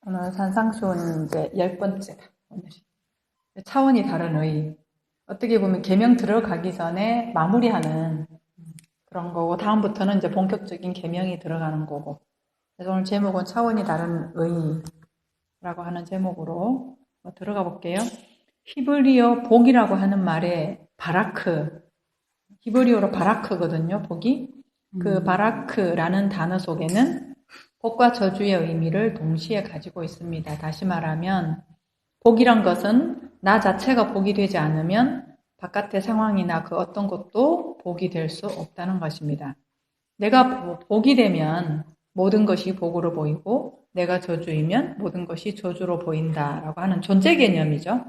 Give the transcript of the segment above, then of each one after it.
오늘 산상수훈 이제 10번째가 오늘 차원이 다른 의. 어떻게 보면 계명 들어가기 전에 마무리하는 그런 거고, 다음부터는 이제 본격적인 계명이 들어가는 거고. 그래서 오늘 제목은 차원이 다른 의라고 하는 제목으로 들어가 볼게요. 히브리어 복이라고 하는 말에 바라크, 히브리어로 바라크거든요, 복이. 그 바라크라는 단어 속에는 복과 저주의 의미를 동시에 가지고 있습니다. 다시 말하면 복이란 것은 나 자체가 복이 되지 않으면 바깥의 상황이나 그 어떤 것도 복이 될 수 없다는 것입니다. 내가 복이 되면 모든 것이 복으로 보이고 내가 저주이면 모든 것이 저주로 보인다라고 하는 존재 개념이죠.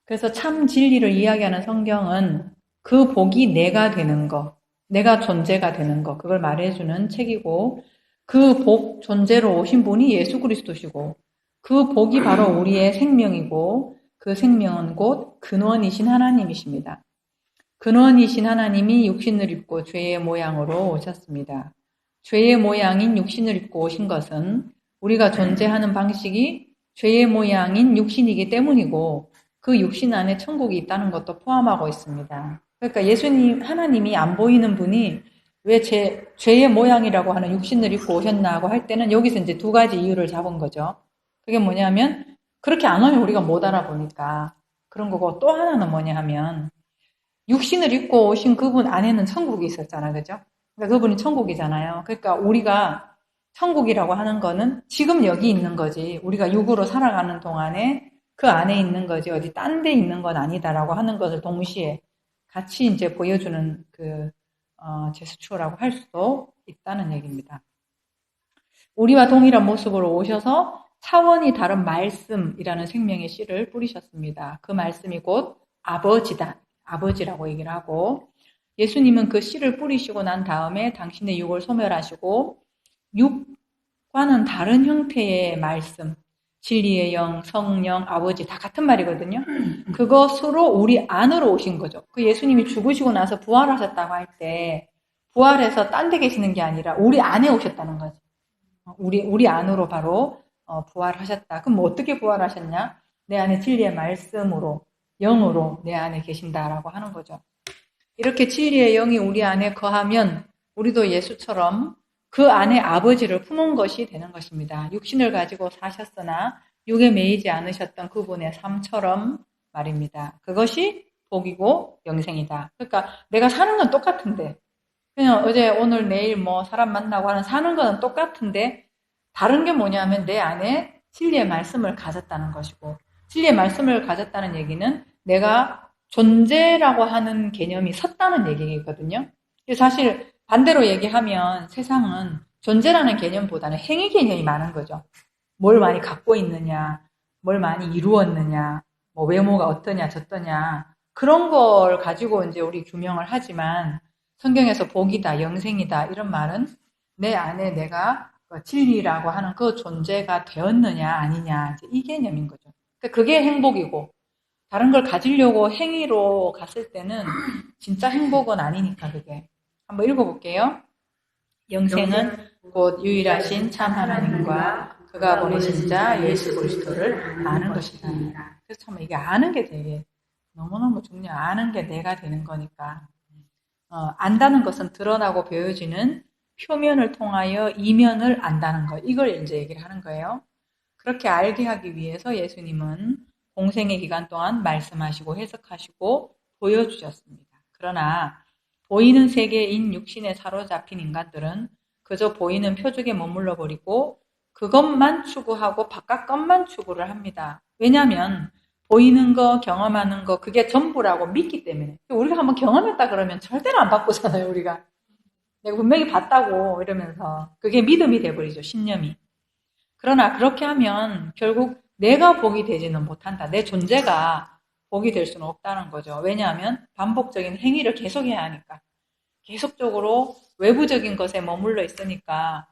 그래서 참 진리를 이야기하는 성경은 그 복이 내가 되는 거, 내가 존재가 되는 거, 그걸 말해주는 책이고, 그 복 존재로 오신 분이 예수 그리스도시고, 그 복이 바로 우리의 생명이고, 그 생명은 곧 근원이신 하나님이십니다. 근원이신 하나님이 육신을 입고 죄의 모양으로 오셨습니다. 죄의 모양인 육신을 입고 오신 것은 우리가 존재하는 방식이 죄의 모양인 육신이기 때문이고, 그 육신 안에 천국이 있다는 것도 포함하고 있습니다. 그러니까 예수님, 하나님이 안 보이는 분이 왜 죄의 모양이라고 하는 육신을 입고 오셨나고 할 때는 여기서 이제 두 가지 이유를 잡은 거죠. 그게 뭐냐면, 그렇게 안 오면 우리가 못 알아보니까 그런 거고, 또 하나는 뭐냐 하면, 육신을 입고 오신 그분 안에는 천국이 있었잖아요. 그죠? 그러니까 그분이 천국이잖아요. 그러니까 우리가 천국이라고 하는 거는 지금 여기 있는 거지. 우리가 육으로 살아가는 동안에 그 안에 있는 거지. 어디 딴 데 있는 건 아니다라고 하는 것을 동시에 같이 이제 보여주는 제스처라고 할 수도 있다는 얘기입니다. 우리와 동일한 모습으로 오셔서 차원이 다른 말씀이라는 생명의 씨를 뿌리셨습니다. 그 말씀이 곧 아버지다. 아버지라고 얘기를 하고, 예수님은 그 씨를 뿌리시고 난 다음에 당신의 육을 소멸하시고, 육과는 다른 형태의 말씀, 진리의 영, 성령, 아버지 다 같은 말이거든요. 그것으로 우리 안으로 오신 거죠. 그 예수님이 죽으시고 나서 부활하셨다고 할 때 부활해서 딴 데 계시는 게 아니라 우리 안에 오셨다는 거죠. 우리 안으로 바로 부활하셨다. 그럼 뭐 어떻게 부활하셨냐? 내 안에 진리의 말씀으로, 영으로 내 안에 계신다라고 하는 거죠. 이렇게 진리의 영이 우리 안에 거하면 우리도 예수처럼 그 안에 아버지를 품은 것이 되는 것입니다. 육신을 가지고 사셨으나 육에 매이지 않으셨던 그분의 삶처럼 말입니다. 그것이 복이고 영생이다. 그러니까 내가 사는 건 똑같은데, 그냥 어제 오늘 내일 뭐 사람 만나고 하는 사는 건 똑같은데 다른 게 뭐냐면 내 안에 진리의 말씀을 가졌다는 것이고, 진리의 말씀을 가졌다는 얘기는 내가 존재라고 하는 개념이 섰다는 얘기거든요. 사실 반대로 얘기하면 세상은 존재라는 개념보다는 행위 개념이 많은 거죠. 뭘 많이 갖고 있느냐, 뭘 많이 이루었느냐, 뭐 외모가 어떠냐, 저떠냐, 그런 걸 가지고 이제 우리 규명을 하지만, 성경에서 복이다, 영생이다 이런 말은 내 안에 내가 진리라고 하는 그 존재가 되었느냐 아니냐, 이 개념인 거죠. 그게 행복이고, 다른 걸 가지려고 행위로 갔을 때는 진짜 행복은 아니니까. 그게 한번 읽어볼게요. 영생은 곧 유일하신 참 하나님과 그가 보내신 자 예수 그리스도를 아는 것이다. 그래서 참 이게 아는 게 되게 너무너무 중요해. 아는 게 내가 되는 거니까. 안다는 것은 드러나고 보여지는 표면을 통하여 이면을 안다는 것. 이걸 이제 얘기를 하는 거예요. 그렇게 알게 하기 위해서 예수님은 공생의 기간 동안 말씀하시고 해석하시고 보여주셨습니다. 그러나 보이는 세계인 육신에 사로잡힌 인간들은 그저 보이는 표적에 머물러 버리고 그것만 추구하고 바깥 것만 추구를 합니다. 왜냐하면 보이는 거, 경험하는 거, 그게 전부라고 믿기 때문에. 우리가 한번 경험했다 그러면 절대로 안 바꾸잖아요, 우리가. 내가 분명히 봤다고 이러면서. 그게 믿음이 돼버리죠, 신념이. 그러나 그렇게 하면 결국 내가 복이 되지는 못한다. 내 존재가 복이 될 수는 없다는 거죠. 왜냐하면 반복적인 행위를 계속해야 하니까. 계속적으로 외부적인 것에 머물러 있으니까.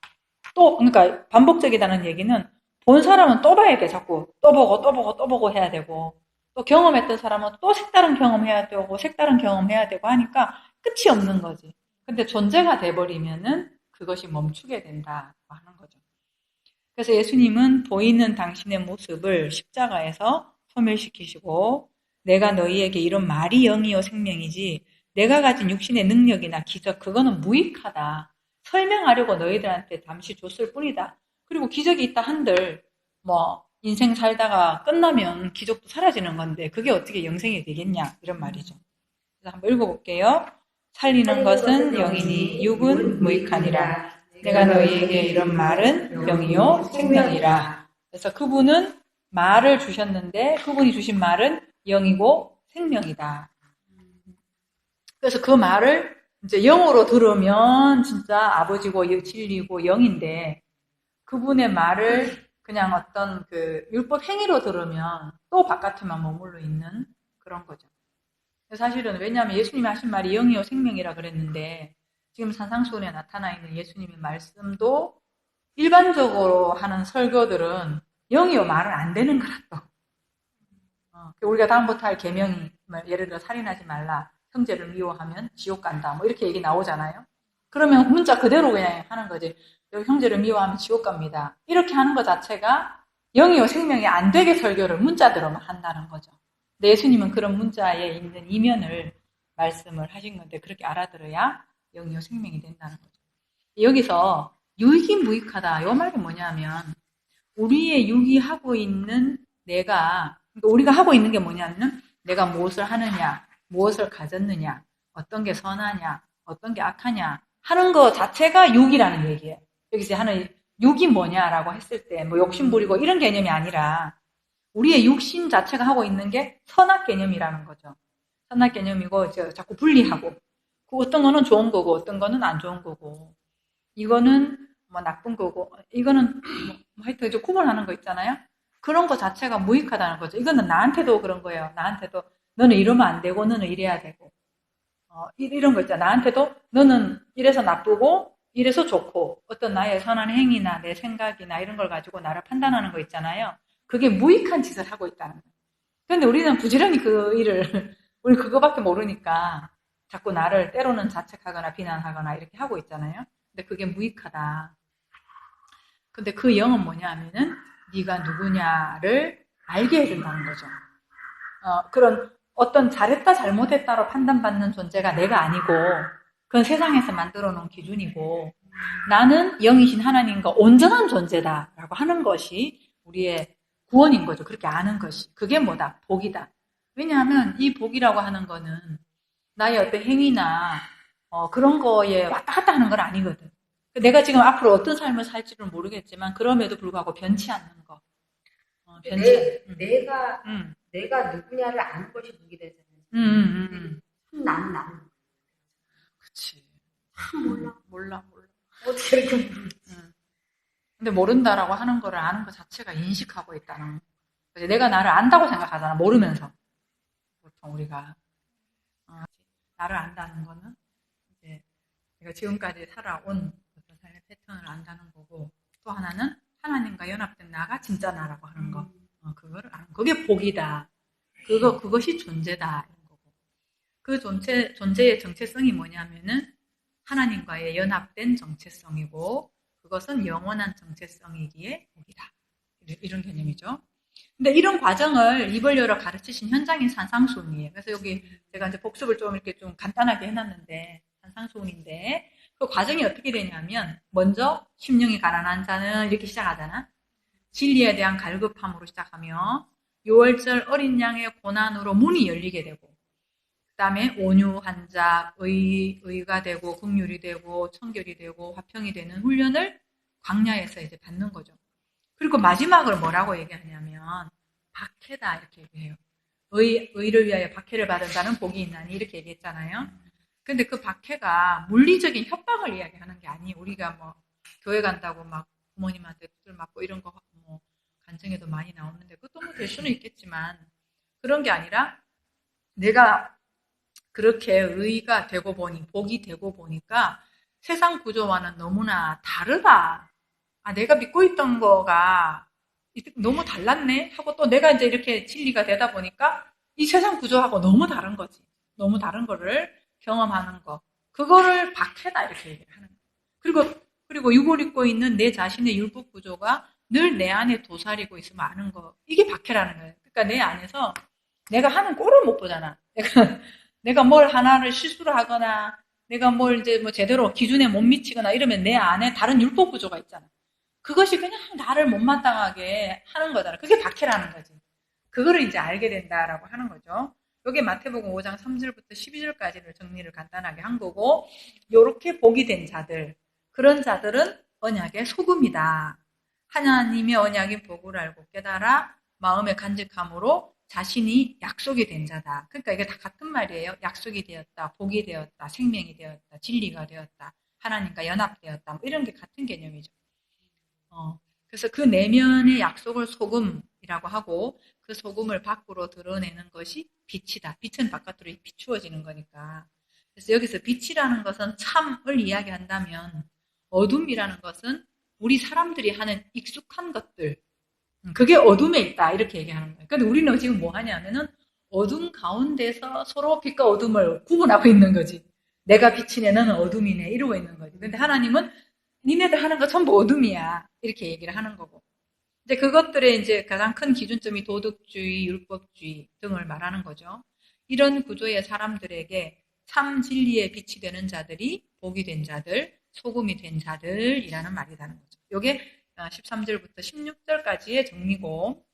그러니까 반복적이다는 얘기는 본 사람은 또 봐야 돼. 자꾸 또 보고 또 보고 또 보고 해야 되고, 또 경험했던 사람은 또 색다른 경험해야 되고 색다른 경험해야 되고 하니까 끝이 없는 거지. 근데 존재가 돼버리면은 그것이 멈추게 된다고 하는 거죠. 그래서 예수님은 보이는 당신의 모습을 십자가에서 소멸시키시고 내가 너희에게 이런 말이 영이요 생명이지 내가 가진 육신의 능력이나 기적 그거는 무익하다. 설명하려고 너희들한테 잠시 줬을 뿐이다. 그리고 기적이 있다 한들 뭐 인생 살다가 끝나면 기적도 사라지는 건데 그게 어떻게 영생이 되겠냐 이런 말이죠. 그래서 한번 읽어볼게요. 살리는 것은 영이니 육은 무익하니라. 내가 너희에게 이런 말은 영이요 생명이라. 그래서 그분은 말을 주셨는데 그분이 주신 말은 영이고 생명이다. 그래서 그 말을 이제 영으로 들으면 진짜 아버지고 진리고 영인데 그분의 말을 그냥 어떤 그 율법 행위로 들으면 또 바깥에만 머물러 있는 그런 거죠. 사실은 왜냐하면 예수님이 하신 말이 영이요 생명이라 그랬는데 지금 산상수훈에 나타나 있는 예수님의 말씀도 일반적으로 하는 설교들은 영이요 말은 안 되는 거라 또. 우리가 다음부터 할 계명이 예를 들어 살인하지 말라, 형제를 미워하면 지옥 간다, 뭐 이렇게 얘기 나오잖아요. 그러면 문자 그대로 그냥 하는 거지. 여기 형제를 미워하면 지옥 갑니다. 이렇게 하는 것 자체가 영이요 생명이 안 되게 설교를 문자대로만 한다는 거죠. 근데 예수님은 그런 문자에 있는 이면을 말씀을 하신 건데 그렇게 알아들어야 영이요 생명이 된다는 거죠. 여기서 유익이 무익하다. 이 말이 뭐냐면 우리의 유기하고 있는 내가 그러니까 우리가 하고 있는 게 뭐냐면 내가 무엇을 하느냐, 무엇을 가졌느냐, 어떤 게 선하냐, 어떤 게 악하냐 하는 것 자체가 유기라는 얘기예요. 여기서 하는 육이 뭐냐라고 했을 때 뭐 욕심 부리고 이런 개념이 아니라 우리의 육신 자체가 하고 있는 게 선악 개념이라는 거죠. 선악 개념이고 자꾸 분리하고 그 어떤 거는 좋은 거고 어떤 거는 안 좋은 거고 이거는 뭐 나쁜 거고 이거는 뭐 하여튼 이제 구분하는 거 있잖아요. 그런 거 자체가 무익하다는 거죠. 이거는 나한테도 그런 거예요. 나한테도 너는 이러면 안 되고 너는 이래야 되고 이런 거 있잖아. 나한테도 너는 이래서 나쁘고 이래서 좋고 어떤 나의 선한 행위나 내 생각이나 이런 걸 가지고 나를 판단하는 거 있잖아요. 그게 무익한 짓을 하고 있다는 거예요. 그런데 우리는 부지런히 그 일을 우리 그거밖에 모르니까 자꾸 나를 때로는 자책하거나 비난하거나 이렇게 하고 있잖아요. 근데 그게 무익하다. 근데 그 영은 뭐냐 하면은 네가 누구냐를 알게 해준다는 거죠. 그런 어떤 잘했다 잘못했다로 판단받는 존재가 내가 아니고 그건 세상에서 만들어 놓은 기준이고 나는 영이신 하나님과 온전한 존재다라고 하는 것이 우리의 구원인 거죠. 그렇게 아는 것이. 그게 뭐다? 복이다. 왜냐하면 이 복이라고 하는 거는 나의 어떤 행위나 그런 거에 왔다 갔다 하는 건 아니거든. 내가 지금 앞으로 어떤 삶을 살지는 모르겠지만 그럼에도 불구하고 변치 않는 거. 내가 누구냐를 아는 것이 복이 되잖아요. 나는 나는. 그치. 참 몰라. 어떻게 이렇게 모르지? 근데 모른다라고 하는 거를 아는 것 자체가 인식하고 있다는 거. 내가 나를 안다고 생각하잖아. 모르면서. 보통 우리가. 나를 안다는 거는 이제 내가 지금까지 살아온 어떤 삶의 패턴을 안다는 거고 또 하나는 하나님과 연합된 나가 진짜 나라고 하는 거. 그거를 아는 거. 그게 복이다. 그것이 존재다. 이런 거고. 그 존재의 정체성이 뭐냐면은 하나님과의 연합된 정체성이고 그것은 영원한 정체성이기에 복이다. 이런 개념이죠. 근데 이런 과정을 이벌려로 가르치신 현장인 산상수훈이에요. 그래서 여기 제가 이제 복습을 좀 이렇게 좀 간단하게 해놨는데 산상수훈인데 그 과정이 어떻게 되냐면 먼저 심령이 가난한 자는 이렇게 시작하잖아. 진리에 대한 갈급함으로 시작하며 6월절 어린 양의 고난으로 문이 열리게 되고 그 다음에 온유한 자, 의가 되고 긍휼이 되고 청결이 되고 화평이 되는 훈련을 광야에서 이제 받는 거죠. 그리고 마지막으로 뭐라고 얘기하냐면 박해다 이렇게 얘기해요. 의를 위하여 박해를 받은 자는 복이 있나니 이렇게 얘기했잖아요. 근데 그 박해가 물리적인 협박을 이야기하는 게 아니에요. 우리가 뭐 교회 간다고 막 부모님한테 두들 맞고 이런 거 뭐 간증에도 많이 나오는데 그것도 뭐 될 수는 있겠지만 그런 게 아니라 내가 그렇게 의가 되고 보니 복이 되고 보니까 세상 구조와는 너무나 다르다. 내가 믿고 있던 거가 너무 달랐네 하고 또 내가 이제 이렇게 진리가 되다 보니까 이 세상 구조하고 너무 다른 거지. 너무 다른 거를 경험하는 거. 그거를 박해다 이렇게 얘기를 하는 거예요. 그리고 육을 입고 있는 내 자신의 율법 구조가 늘 내 안에 도사리고 있으면 아는 거. 이게 박해라는 거예요. 그러니까 내 안에서 내가 하는 꼴을 못 보잖아. 내가 뭘 하나를 실수를 하거나 내가 뭘 이제 뭐 제대로 기준에 못 미치거나 이러면 내 안에 다른 율법 구조가 있잖아. 그것이 그냥 나를 못마땅하게 하는 거잖아. 그게 박해라는 거지. 그거를 이제 알게 된다라고 하는 거죠. 요게 마태복음 5장 3절부터 12절까지를 정리를 간단하게 한 거고, 요렇게 복이 된 자들, 그런 자들은 언약의 소금이다. 하나님의 언약인 복을 알고 깨달아 마음의 간직함으로 자신이 약속이 된 자다. 그러니까 이게 다 같은 말이에요. 약속이 되었다, 복이 되었다, 생명이 되었다, 진리가 되었다, 하나님과 연합되었다. 뭐 이런 게 같은 개념이죠. 그래서 그 내면의 약속을 소금이라고 하고 그 소금을 밖으로 드러내는 것이 빛이다. 빛은 바깥으로 비추어지는 거니까. 그래서 여기서 빛이라는 것은 참을 이야기한다면 어둠이라는 것은 우리 사람들이 하는 익숙한 것들. 그게 어둠에 있다. 이렇게 얘기하는 거예요. 근데 우리는 지금 뭐 하냐면은 어둠 가운데서 서로 빛과 어둠을 구분하고 있는 거지. 내가 빛이네, 너는 어둠이네. 이러고 있는 거지. 근데 하나님은 니네들 하는 거 전부 어둠이야. 이렇게 얘기를 하는 거고. 이제 그것들의 이제 가장 큰 기준점이 도덕주의, 율법주의 등을 말하는 거죠. 이런 구조의 사람들에게 참 진리의 빛이 되는 자들이 복이 된 자들, 소금이 된 자들이라는 말이라는 거죠. 요게 13절부터 16절까지의 정리고,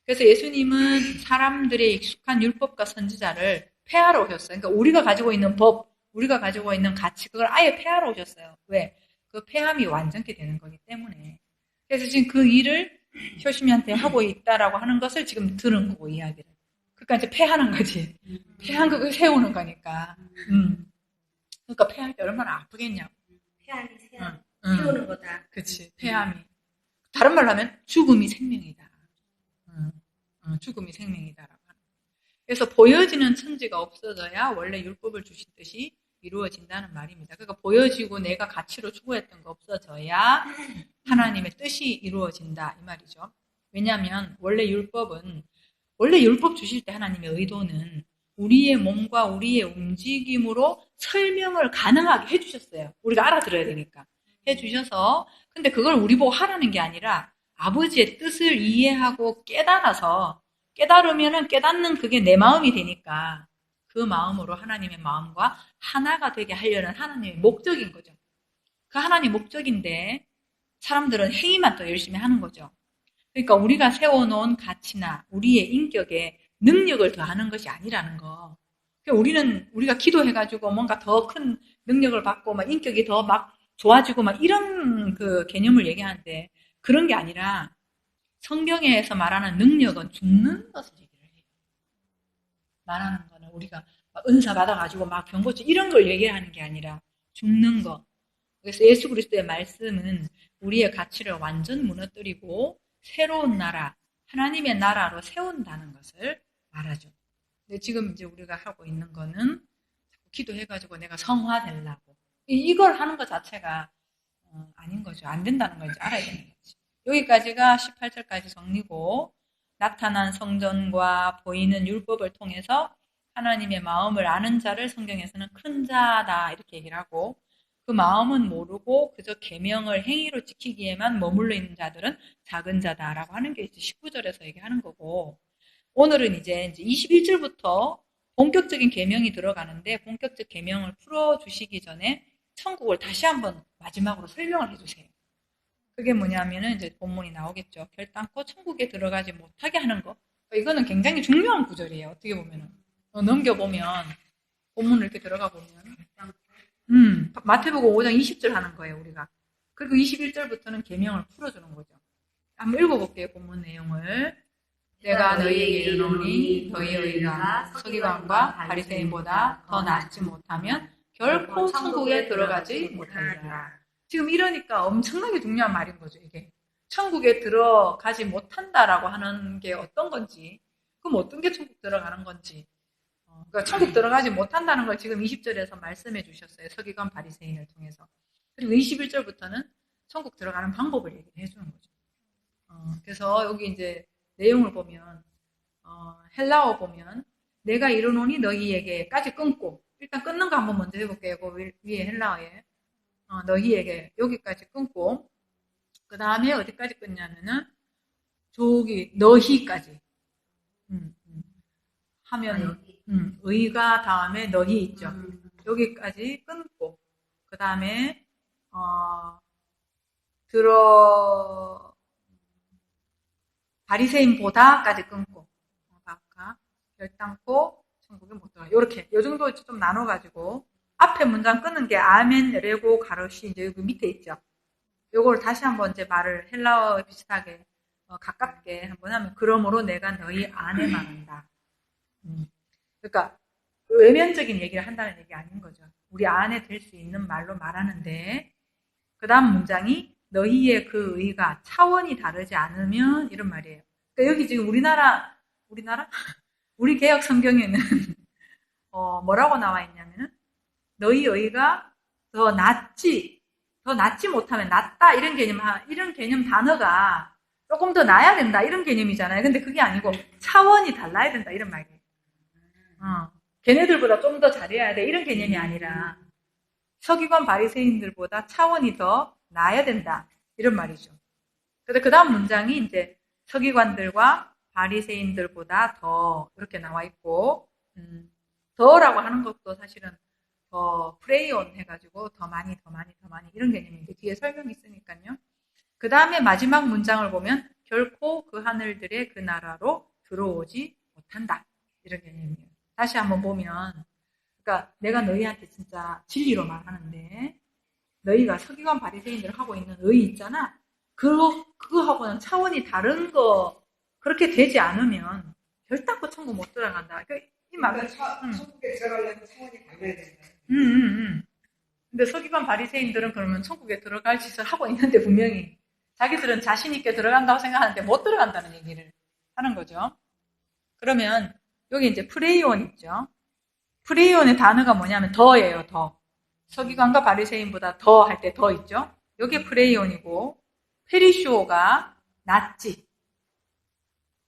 그래서 예수님은 사람들의 익숙한 율법과 선지자를 폐하러 오셨어요. 그러니까 우리가 가지고 있는 법, 우리가 가지고 있는 가치, 그걸 아예 폐하러 오셨어요. 왜? 그 폐함이 완전케 되는 거기 때문에. 그래서 지금 그 일을 효심이한테 하고 있다라고 하는 것을 지금 들은 거고, 이야기를. 그러니까 이제 폐하는 거지. 폐한 걸 세우는 거니까. 그러니까 폐할 때 얼마나 아프겠냐고. 폐함이 세우는 거다. 그치. 폐함이. 다른 말로 하면 죽음이 생명이다. 죽음이 생명이다라고 하는 거예요. 그래서 보여지는 천지가 없어져야 원래 율법을 주신 뜻이 이루어진다는 말입니다. 그러니까 보여지고 내가 가치로 추구했던 거 없어져야 하나님의 뜻이 이루어진다 이 말이죠. 왜냐하면 원래 율법 주실 때 하나님의 의도는 우리의 몸과 우리의 움직임으로 설명을 가능하게 해주셨어요. 우리가 알아들어야 되니까. 해주셔서 근데 그걸 우리 보고 하라는 게 아니라 아버지의 뜻을 이해하고 깨달으면은 깨닫는 그게 내 마음이 되니까 그 마음으로 하나님의 마음과 하나가 되게 하려는 하나님의 목적인 거죠. 그 하나님 목적인데 사람들은 행위만 더 열심히 하는 거죠. 그러니까 우리가 세워놓은 가치나 우리의 인격에 능력을 더하는 것이 아니라는 거. 그러니까 우리가 기도해가지고 뭔가 더 큰 능력을 받고 막 인격이 더 막 좋아지고 막 이런 그 개념을 얘기하는데 그런 게 아니라 성경에서 말하는 능력은 죽는 것을 얘기를 해요. 말하는 거는 우리가 은사 받아가지고 막 병고치 이런 걸 얘기하는 게 아니라 죽는 거. 그래서 예수 그리스도의 말씀은 우리의 가치를 완전 무너뜨리고 새로운 나라, 하나님의 나라로 세운다는 것을 말하죠. 근데 지금 이제 우리가 하고 있는 거는 기도해가지고 내가 성화되려고 이걸 하는 것 자체가 아닌 거죠. 안 된다는 걸 이제 알아야 되는 거지. 여기까지가 18절까지 정리고 나타난 성전과 보이는 율법을 통해서 하나님의 마음을 아는 자를 성경에서는 큰 자다 이렇게 얘기를 하고 그 마음은 모르고 그저 계명을 행위로 지키기에만 머물러 있는 자들은 작은 자다라고 하는 게 이제 19절에서 얘기하는 거고 오늘은 이제 21절부터 본격적인 계명이 들어가는데 본격적 계명을 풀어주시기 전에 천국을 다시 한번 마지막으로 설명을 해주세요. 그게 뭐냐면은 이제 본문이 나오겠죠. 결단코 천국에 들어가지 못하게 하는 거. 이거는 굉장히 중요한 구절이에요. 어떻게 보면은 넘겨보면 본문을 이렇게 들어가 보면 마태복음 5장 20절 하는 거예요 우리가. 그리고 21절부터는 계명을 풀어주는 거죠. 한번 읽어볼게요 본문 내용을. 내가 너희에게 이르노니 너희의 의가 서기관과 바리새인보다 더 낫지 못하면 결코 천국에 들어가지 못하리라. 지금 이러니까 엄청나게 중요한 말인 거죠, 이게. 천국에 들어가지 못한다라고 하는 게 어떤 건지, 그럼 어떤 게 천국 들어가는 건지. 그러니까 천국 들어가지 못한다는 걸 지금 20절에서 말씀해 주셨어요. 서기관 바리새인을 통해서. 그리고 21절부터는 천국 들어가는 방법을 얘기해 주는 거죠. 그래서 여기 이제 내용을 보면, 헬라어 보면, 내가 이르노니 너희에게까지 끊고, 일단 끊는 거 한번 먼저 해볼게요. 그 위에 헬라어에. 너희에게 여기까지 끊고 그 다음에 어디까지 끊냐면은 저기 너희까지 하면 여기. 의가 다음에 너희 있죠. 음. 여기까지 끊고 그 다음에 들어 바리새인보다까지 끊고 아까 결단코 천국에 못 들어가. 이렇게 요 정도 좀 나눠가지고 앞에 문장 끊는 게 아멘 레고 가로시 이제 여기 밑에 있죠. 요걸 다시 한번 이제 말을 헬라어 비슷하게 가깝게 한번 하면 그러므로 내가 너희 안에 말한다. 그러니까 외면적인 얘기를 한다는 얘기 아닌 거죠. 우리 안에 들 수 있는 말로 말하는데 그 다음 문장이 너희의 그 의가 차원이 다르지 않으면 이런 말이에요. 그러니까 여기 지금 우리나라 우리 개혁 성경에는 뭐라고 나와 있냐면은 너희 의가 더 낫지 못하면 낫다 이런 개념 단어가 조금 더 나아야 된다 이런 개념이잖아요. 근데 그게 아니고 차원이 달라야 된다 이런 말이에요. 걔네들보다 좀 더 잘해야 돼 이런 개념이 아니라 서기관 바리새인들보다 차원이 더 나아야 된다 이런 말이죠. 그래서 그 다음 문장이 이제 서기관들과 바리새인들보다 더 이렇게 나와 있고 더라고 하는 것도 사실은 더 프레이온 해가지고 더 많이 이런 개념인데 뒤에 설명이 있으니까요. 그 다음에 마지막 문장을 보면 결코 그 하늘들의 그 나라로 들어오지 못한다 이런 개념이에요. 다시 한번 보면 그러니까 내가 너희한테 진짜 진리로 말하는데 너희가 서기관 바리새인들 하고 있는 의 있잖아. 그거하고는 차원이 다른 거 그렇게 되지 않으면 결단코 천국 못 들어간다. 이 말은 천국에 들어가려면 차원이 달라야 된다. 근데 서기관 바리새인들은 그러면 천국에 들어갈 짓을 하고 있는데 분명히 자기들은 자신 있게 들어간다고 생각하는데 못 들어간다는 얘기를 하는 거죠. 그러면 여기 이제 프레이온 있죠. 프레이온의 단어가 뭐냐면 더예요. 더. 서기관과 바리새인보다 더 할 때 더 있죠. 여기 프레이온이고 페리쇼가 낫지.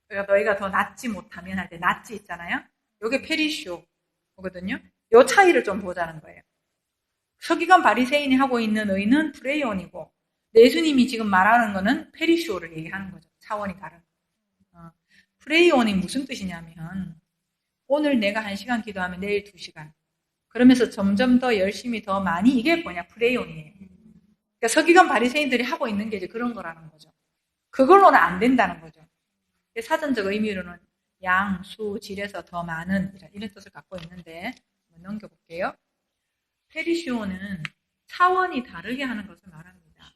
그러니까 너희가 더 낫지 못하면 할 때 낫지 있잖아요. 여기 페리쇼거든요. 요 차이를 좀 보자는 거예요. 서기관 바리새인이 하고 있는 의는 프레이온이고 예수님이 지금 말하는 거는 페리쇼를 얘기하는 거죠. 차원이 다른. 프레이온이 무슨 뜻이냐면 오늘 내가 1시간 기도하면 내일 2시간. 그러면서 점점 더 열심히 더 많이 이게 뭐냐 프레이온이에요. 그러니까 서기관 바리새인들이 하고 있는 게 이제 그런 거라는 거죠. 그걸로는 안 된다는 거죠. 사전적 의미로는 양, 수, 질에서 더 많은 이런 뜻을 갖고 있는데 한번 넘겨볼게요. 페리시오는 차원이 다르게 하는 것을 말합니다.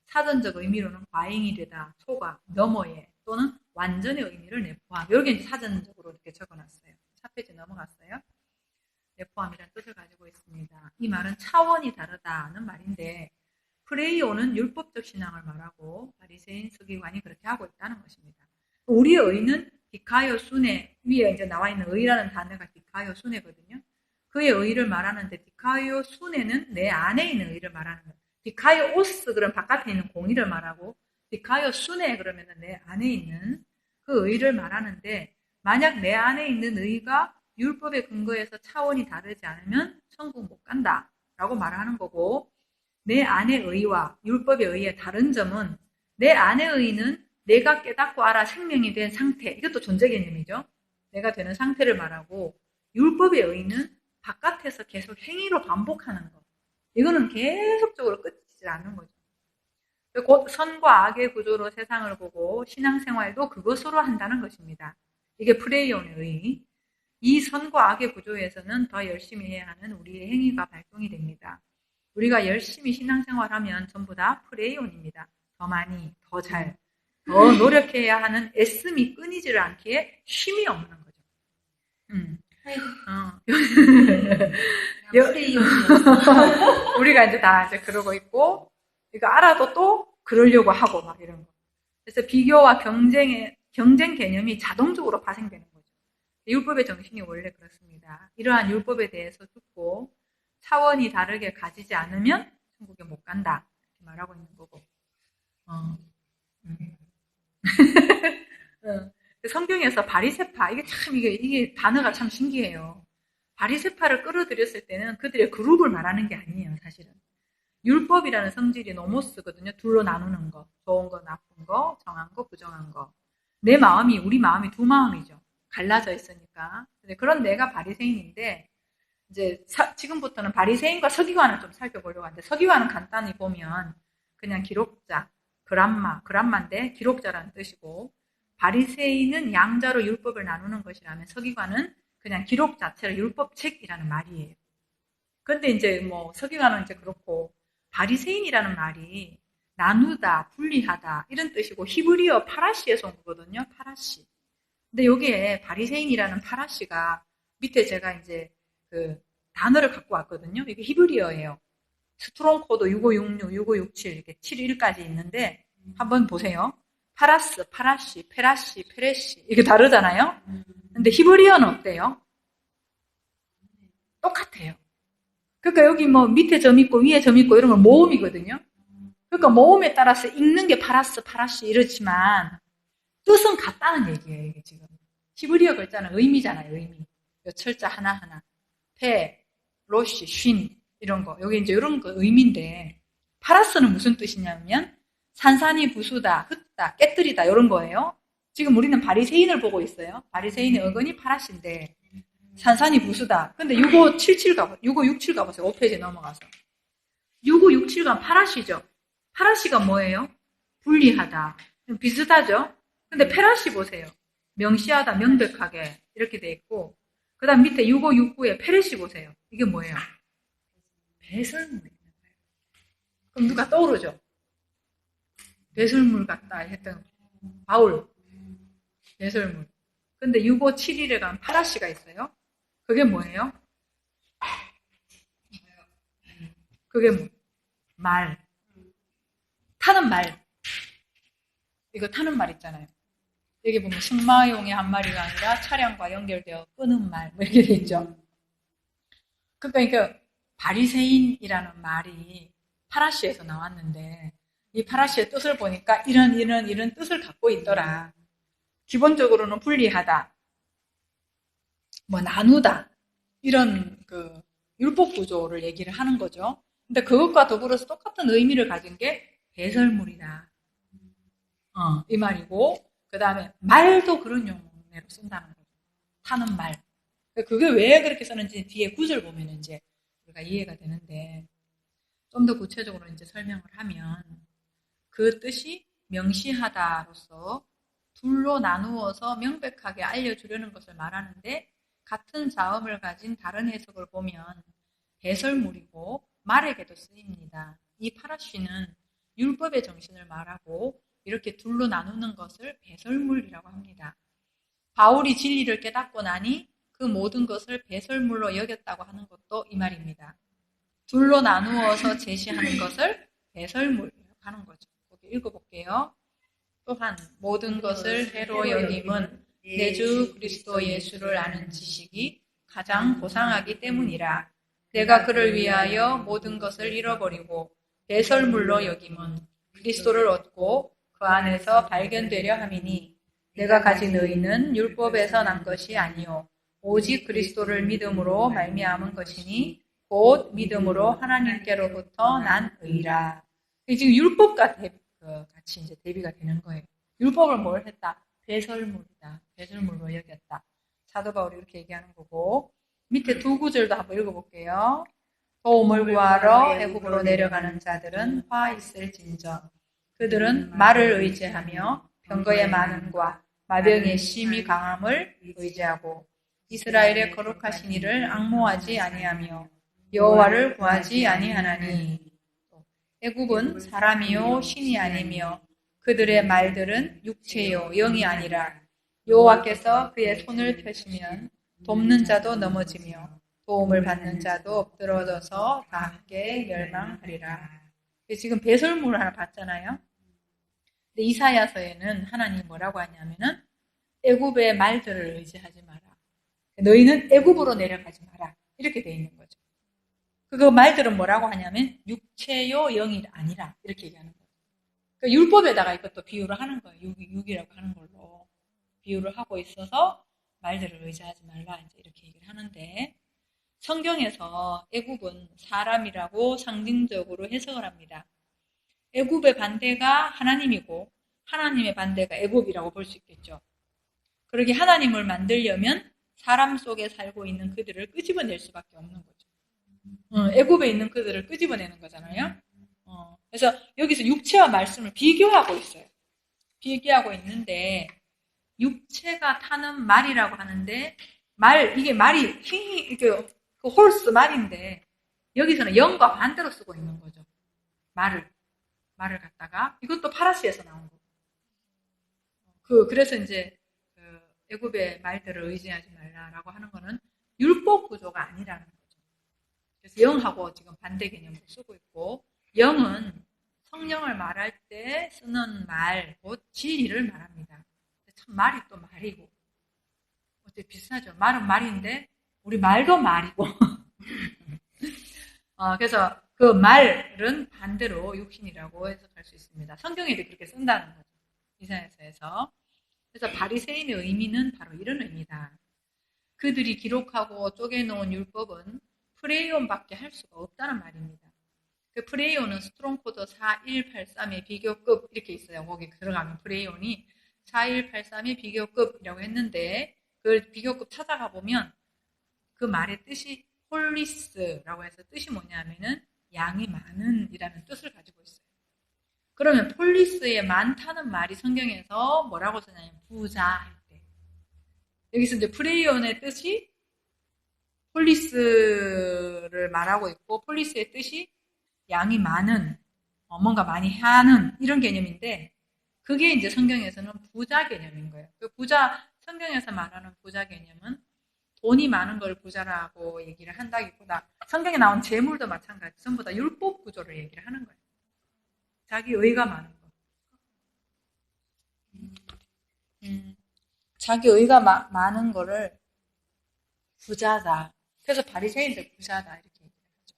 사전적 의미로는 과잉이 되다, 초과, 너머에 또는 완전의 의미를 내포함. 이렇게 이제 사전적으로 이렇게 적어놨어요. 4페이지 넘어갔어요. 내포함이라는 뜻을 가지고 있습니다. 이 말은 차원이 다르다는 말인데 프레이오는 율법적 신앙을 말하고 바리새인 서기관이 그렇게 하고 있다는 것입니다. 우리의 의는 디카요 순회 위에 이제 나와 있는 의라는 단어가 디카요 순회거든요. 그의 의를 말하는데 디카요 순회는 내 안에 있는 의를 말하는 거예요. 디카요 오스 그럼 바깥에 있는 공의를 말하고 디카요 순회 그러면은 내 안에 있는 그 의를 말하는데 만약 내 안에 있는 의가 율법의 근거에서 차원이 다르지 않으면 천국 못 간다라고 말하는 거고 내 안의 의와 율법의 의의 다른 점은 내 안의 의는 내가 깨닫고 알아 생명이 된 상태 이것도 존재 개념이죠. 내가 되는 상태를 말하고 율법의 의는 바깥에서 계속 행위로 반복하는 것 이거는 계속적으로 끝이지 않는 거죠. 곧 선과 악의 구조로 세상을 보고 신앙생활도 그것으로 한다는 것입니다. 이게 프레이온의 의. 이 선과 악의 구조에서는 더 열심히 해야 하는 우리의 행위가 발동이 됩니다. 우리가 열심히 신앙생활하면 전부 다 프레이온입니다. 더 많이, 더 잘, 더 노력해야 하는 애씀이 끊이지를 않기에 쉼이 없는 거죠. 우리가 이제 다 이제 그러고 있고, 이거 알아도 또 그러려고 하고 막 이런 거. 그래서 비교와 경쟁 개념이 자동적으로 파생되는 거죠. 율법의 정신이 원래 그렇습니다. 이러한 율법에 대해서 듣고 차원이 다르게 가지지 않으면 천국에 못 간다. 이렇게 말하고 있는 거고. 성경에서 바리새파 이게 단어가 참 신기해요. 바리새파를 끌어들였을 때는 그들의 그룹을 말하는 게 아니에요, 사실은. 율법이라는 성질이 노모스거든요. 둘로 나누는 거. 좋은 거, 나쁜 거, 정한 거, 부정한 거. 내 마음이, 우리 마음이 두 마음이죠. 갈라져 있으니까. 그런 내가 바리새인인데, 이제 지금부터는 바리새인과 서기관을 좀 살펴보려고 하는데, 서기관은 간단히 보면 그냥 기록자, 그람마인데 기록자라는 뜻이고, 바리새인은 양자로 율법을 나누는 것이라면 서기관은 그냥 기록 자체를 율법책이라는 말이에요. 근데 이제 뭐 서기관은 이제 그렇고, 바리새인이라는 말이 나누다, 분리하다 이런 뜻이고, 히브리어 파라시에서 온 거거든요. 파라시. 근데 여기에 바리새인이라는 파라시가 밑에 제가 이제 그 단어를 갖고 왔거든요. 이게 히브리어예요. 스트롱 코드 6566, 6567 이렇게 71까지 있는데 한번 보세요. 파라스, 파라시, 페라시, 페레시 이게 다르잖아요. 근데 히브리어는 어때요? 똑같아요. 그러니까 여기 뭐 밑에 점 있고 위에 점 있고 이런 건 모음이거든요. 그러니까 모음에 따라서 읽는 게 파라스, 파라시 이렇지만 뜻은 같다는 얘기예요. 이게 지금 히브리어 글자는 의미잖아요. 의미. 철자 하나하나. 페, 로시, 쉰 이런 거. 여기 이제 이런 거 의미인데, 파라스는 무슨 뜻이냐면 산산이 부수다, 흩다, 깨뜨리다 이런 거예요. 지금 우리는 바리새인을 보고 있어요. 바리새인의 어근이 파라시인데 산산이 부수다. 근데 6577 가보세요. 6567 가보세요. 5페이지 넘어가서. 6567가 파라시죠. 파라시가 뭐예요? 분리하다. 비슷하죠? 근데 페라시 보세요. 명시하다, 명백하게 이렇게 돼 있고, 그 다음 밑에 6569에 페레시 보세요. 이게 뭐예요? 배설물. 그럼 누가 떠오르죠? 배설물 같다 했던 바울. 배설물. 근데 6571에 가면 파라시가 있어요. 그게 뭐예요? 그게 뭐? 말. 타는 말. 이거 타는 말 있잖아요. 여기 보면 승마용의 한 마리가 아니라 차량과 연결되어 끄는 말, 뭐 이렇게 돼 있죠. 그러니까 바리새인이라는 말이 파라시에서 나왔는데, 이 파라시의 뜻을 보니까 이런 뜻을 갖고 있더라. 기본적으로는 분리하다, 뭐 나누다, 이런 그 율법 구조를 얘기를 하는 거죠. 근데 그것과 더불어서 똑같은 의미를 가진 게 배설물이다. 이 말이고, 그 다음에 말도 그런 용어로 쓴다는 거죠. 타는 말. 그게 왜 그렇게 쓰는지 뒤에 구절 보면 이제 우리가 이해가 되는데, 좀 더 구체적으로 이제 설명을 하면 그 뜻이 명시하다로서 둘로 나누어서 명백하게 알려주려는 것을 말하는데, 같은 자음을 가진 다른 해석을 보면 배설물이고 말에게도 쓰입니다. 이 파라시는 율법의 정신을 말하고 이렇게 둘로 나누는 것을 배설물이라고 합니다. 바울이 진리를 깨닫고 나니 그 모든 것을 배설물로 여겼다고 하는 것도 이 말입니다. 둘로 나누어서 제시하는 것을 배설물이라고 하는 거죠. 여기 읽어볼게요. 또한 모든 것을 해로 여김은 내 주 그리스도 예수를 아는 지식이 가장 고상하기 때문이라. 내가 그를 위하여 모든 것을 잃어버리고 배설물로 여김은 그리스도를 얻고 그 안에서 발견되려 함이니, 내가 가진 의는 율법에서 난 것이 아니요 오직 그리스도를 믿음으로 말미암은 것이니 곧 믿음으로 하나님께로부터 난 의라. 지금 율법과 같이 이제 대비가 되는 거예요. 율법을 뭘 했다? 배설물이다. 배설물로 여겼다. 사도 바울이 이렇게 얘기하는 거고, 밑에 두 구절도 한번 읽어볼게요. 도움을 구하러 애굽으로 내려가는 자들은 화 있을진저. 그들은 말을 의지하며 병거의 많음과 마병의 심히 강함을 의지하고 이스라엘의 거룩하신 이를 앙모하지 아니하며 여호와를 구하지 아니하나니, 애굽은 사람이요 신이 아니며 그들의 말들은 육체요 영이 아니라 여호와께서 그의 손을 펴시면 돕는 자도 넘어지며 도움을 받는 자도 엎드러져서 다 함께 멸망하리라. 지금 배설물 하나 봤잖아요. 근데 이사야서에는 하나님이 뭐라고 하냐면은 애굽의 말들을 의지하지 마라. 너희는 애굽으로 내려가지 마라. 이렇게 돼 있는 거죠. 그 말들은 뭐라고 하냐면 육체요 영이 아니라 이렇게 얘기하는 거예요. 그러니까 율법에다가 이것도 비유를 하는 거예요. 육이라고 하는 걸로 비유를 하고 있어서 말들을 의지하지 말라 이제 이렇게 얘기를 하는데, 성경에서 애굽은 사람이라고 상징적으로 해석을 합니다. 애굽의 반대가 하나님이고 하나님의 반대가 애굽이라고 볼 수 있겠죠. 그러게 하나님을 만들려면 사람 속에 살고 있는 그들을 끄집어낼 수밖에 없는 거죠. 애굽에 있는 그들을 끄집어내는 거잖아요. 그래서 여기서 육체와 말씀을 비교하고 있어요. 비교하고 있는데 육체가 타는 말이라고 하는데 이게 말이 그 홀스 말인데 여기서는 영과 반대로 쓰고 있는 거죠. 말을 갖다가 이것도 파라시에서 나온 거. 그래서 이제 애굽의 말들을 의지하지 말라라고 하는 거는 율법 구조가 아니라는 거죠. 그래서 영하고 지금 반대 개념으로 쓰고 있고 영은 성령을 말할 때 쓰는 말, 곧 진리를 말합니다. 참 말이 또 말이고 어째 비슷하죠. 말은 말인데 우리 말도 말이고 그래서 그 말은 반대로 육신이라고 해석할 수 있습니다. 성경에도 그렇게 쓴다는 거죠. 이사야서에서. 그래서 바리새인의 의미는 바로 이런 의미다. 그들이 기록하고 쪼개놓은 율법은 프레이온밖에 할 수가 없다는 말입니다. 그 프레이온은 스트롱코드 4183의 비교급 이렇게 있어요. 거기 들어가면 프레이온이 4183의 비교급이라고 했는데 그 비교급 찾아가 보면 그 말의 뜻이 폴리스라고 해서 뜻이 뭐냐면은 양이 많은 이라는 뜻을 가지고 있어요. 그러면 폴리스에 많다는 말이 성경에서 뭐라고 쓰냐면 부자 할 때. 여기서 이제 프레이온의 뜻이 폴리스를 말하고 있고 폴리스의 뜻이 양이 많은, 뭔가 많이 하는 이런 개념인데 그게 이제 성경에서는 부자 개념인 거예요. 그 성경에서 말하는 부자 개념은 돈이 많은 걸 부자라고 얘기를 한다기보다 성경에 나온 재물도 마찬가지 전부 다 율법 구조를 얘기를 하는 거예요. 자기 의가 많은 거. 자기 의가 많은 거를 부자다. 그래서 바리새인들 부자다 이렇게 얘기를 하죠.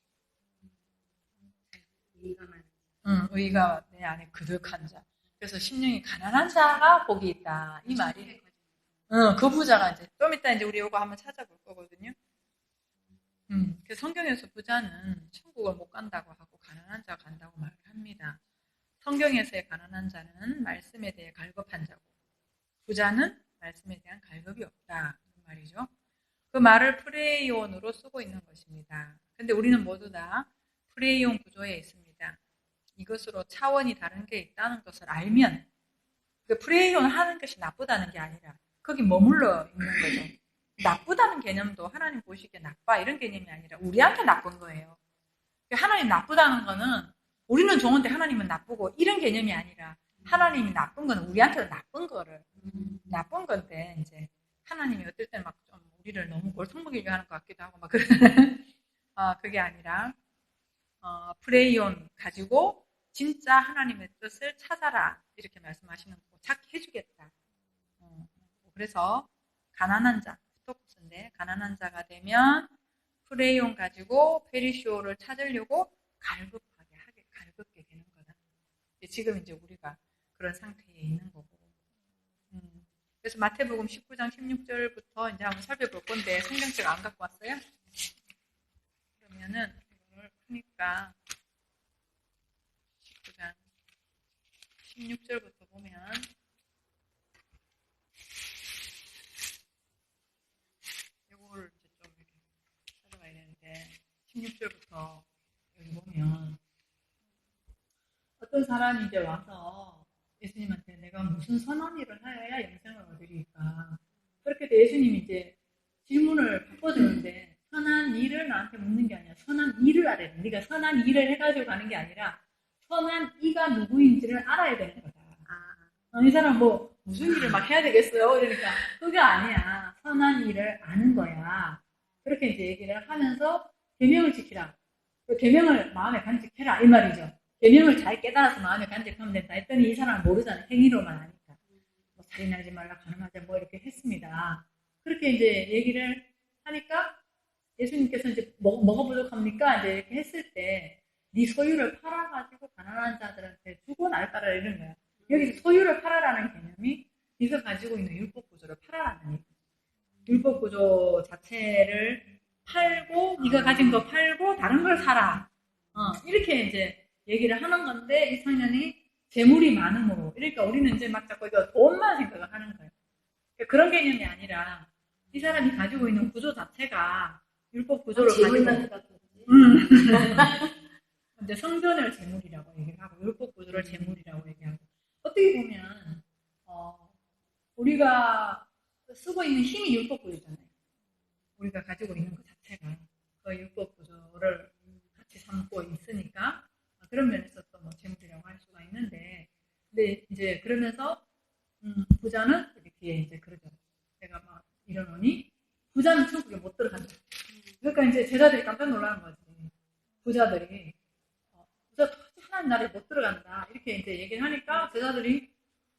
의가 많은 의가 내 안에 그득한 자. 그래서 심령이 가난한 자가 복이 있다. 이 말이. 그 부자가 이제 좀 이따 이제 우리 이거 한번 찾아볼 거거든요. 그래서 성경에서 부자는 천국을 못 간다고 하고 가난한 자가 간다고 말을 합니다. 성경에서의 가난한 자는 말씀에 대해 갈급한 자고 부자는 말씀에 대한 갈급이 없다. 이 말이죠. 그 말을 프레이온으로 쓰고 있는 것입니다. 근데 우리는 모두 다 프레이온 구조에 있습니다. 이것으로 차원이 다른 게 있다는 것을 알면 그 프레이온 하는 것이 나쁘다는 게 아니라 거기 머물러 있는 거죠. 나쁘다는 개념도 하나님 보시기에 나빠 이런 개념이 아니라 우리한테 나쁜 거예요. 하나님 나쁘다는 거는 우리는 좋은데 하나님은 나쁘고 이런 개념이 아니라 하나님이 나쁜 거는 우리한테도 나쁜 거를 나쁜 건데 이제 하나님이 어떨 때는 막 좀 우리를 너무 골탕먹이게 하는 것 같기도 하고 막 그러는 그게 아니라 프레이온 가지고 진짜 하나님의 뜻을 찾아라 이렇게 말씀하시는 거고 찾게 해주겠다. 그래서 가난한 자 스토크스인데 가난한 자가 되면 프레이온 가지고 페리쇼를 찾으려고 갈급게 되는 거다. 지금 이제 우리가 그런 상태에 있는 거고. 그래서 마태복음 19장 16절부터 이제 한번 살펴볼 건데 성경책 안 갖고 왔어요? 그러면은 이걸 하니까 19장 16절부터 보면 이거를 이제 좀 이렇게 찾아봐야 되는데 16절부터 여기 보면 어떤 사람이 이제 와서 예수님한테 내가 무슨 선한 일을 하여야 영생을 얻으리까? 그렇게 해서 예수님이 이제 질문을 바꿔주는데 선한 일을 나한테 묻는 게 아니라 선한 일을 알아야 돼. 네가 선한 일을 해가지고 가는 게 아니라 선한 이가 누구인지를 알아야 되는 거다. 이 사람 뭐 무슨 일을 막 해야 되겠어요? 이러니까 그게 아니야. 선한 일을 아는 거야. 그렇게 이제 얘기를 하면서 계명을 지키라. 그 계명을 마음에 간직해라 이 말이죠. 계명을 잘 깨달아서 마음에 간직하면 된다 했더니 이 사람은 모르잖아요. 행위로만 하니까. 뭐 살인하지 말라, 가늠하자 뭐 이렇게 했습니다. 그렇게 이제 얘기를 하니까 예수님께서 이제 뭐가 부족합니까? 이제 이렇게 했을 때 네 소유를 팔아가지고 가난한 자들한테 주고 날 따라 이런 거야. 여기서 소유를 팔아라는 개념이 네가 가지고 있는 율법 구조를 팔아라는 얘기. 율법 구조 자체를 팔고 네가 가진 거 팔고 다른 걸 사라. 이렇게 이제 얘기를 하는 건데 이 청년이 재물이 많음으로 그러니까 우리는 이제 막 자꾸 이거 돈만 생각을 하는 거예요. 그런 개념이 아니라 이 사람이 가지고 있는 구조 자체가 율법 구조를 재물만 가지고 생각하지. 근데 성전을 재물이라고 얘기를 하고 율법 구조를 재물이라고 얘기하고 어떻게 보면 우리가 쓰고 있는 힘이 율법 구조잖아요. 우리가 가지고 있는 것 자체가 그 율법 구조를 같이 삼고 있으니까 그런 면에서 또 뭐 재물이라고 할 수가 있는데 근데 이제 그러면서 부자는 여기 뒤에 이제 그러죠. 내가 막 이러노니 부자는 천국에 못 들어간다. 그러니까 이제 제자들이 깜짝 놀라는 거지. 부자들이 부자 하나님 나라에 못 들어간다. 이렇게 이제 얘기를 하니까 제자들이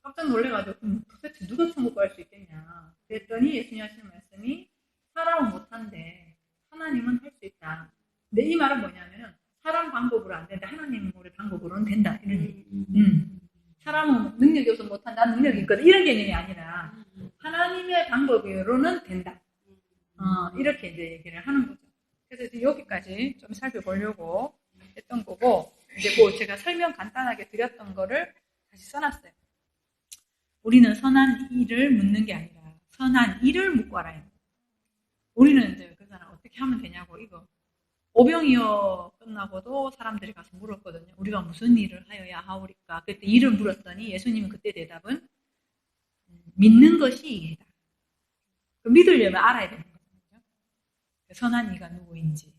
깜짝 놀래가지고 도대체 누가 천국 갈 수 있겠냐. 그랬더니 예수님 하시는 말씀이 사람은 못한데 하나님은 할 수 있다. 근데 이 말은 뭐냐면은 사람 방법으로 안 된다. 하나님의 방법으로는 된다. 이런 얘기. 사람은 능력이 없어서 못한다. 난 능력이 있거든. 이런 개념이 아니라 하나님의 방법으로는 된다. 이렇게 이제 얘기를 하는 거죠. 그래서 이제 여기까지 좀 살펴보려고 했던 거고 이제 뭐 제가 설명 간단하게 드렸던 거를 다시 써놨어요. 우리는 선한 일을 묻는 게 아니라 선한 일을 묻고 알아야 돼. 우리는 이제 그 사람 어떻게 하면 되냐고 이거 오병이어 끝나고도 사람들이 가서 물었거든요. 우리가 무슨 일을 하여야 하오리까? 그때 일을 물었더니 예수님은 그때 대답은 믿는 것이 이해다. 믿으려면 알아야 되는 거거든요. 선한 이가 누구인지.